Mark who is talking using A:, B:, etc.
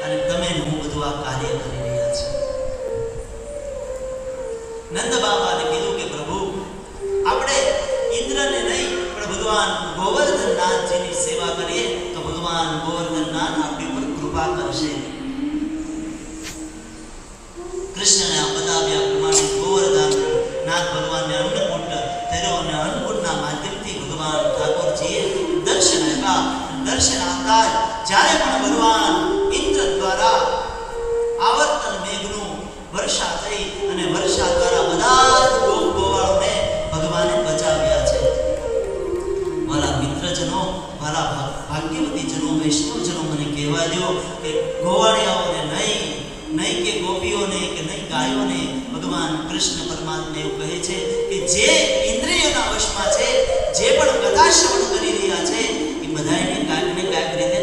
A: અને તમે હું બધું આ કાર્ય કરી રહ્યા છે. નંદ બાબાને કીધું કે પ્રભુ આપણે ઇન્દ્રને નહીં પણ ભગવાન ગોવર્ધનનાથજીની સેવા કરીએ તો ભગવાન ગોવર્ધનનાથ આપણી પર કૃપા કરશે. કૃષ્ણને આ બતાવ્યા પ્રમાણે ગોવર્ધનનાથ ભગવાનને અન્નકૂટ થયો અને અન્નકૂટના માધ્યમથી ભગવાન ઠાકોરજીએ દર્શન આપ્યા. દર્શન આપતા જ્યારે પણ ભગવાન ઇન્દ્ર દ્વારા આવર્તન મેઘનું વર્ષા થઈ અને વર્ષા દ્વારા બધા જ ગોવાળોને ભગવાને બચાવ્યા છે. મારા મિત્રજનો, મારા ભાગ્યવતીજનો, વૈષ્ણવજનો, મને કહેવા દો કે ગોવાળિયાઓને નહીં કે ગોપીઓને કે નહીં ગાયોને ભગવાન કૃષ્ણ પરમાત્મા એવું કહે છે કે જે ઇન્દ્રિયોના વશમાં છે, જે પણ કથા શ્રવણ કરી રહ્યા છે, એ બધાને કાંઈક ને કાંઈક રીતે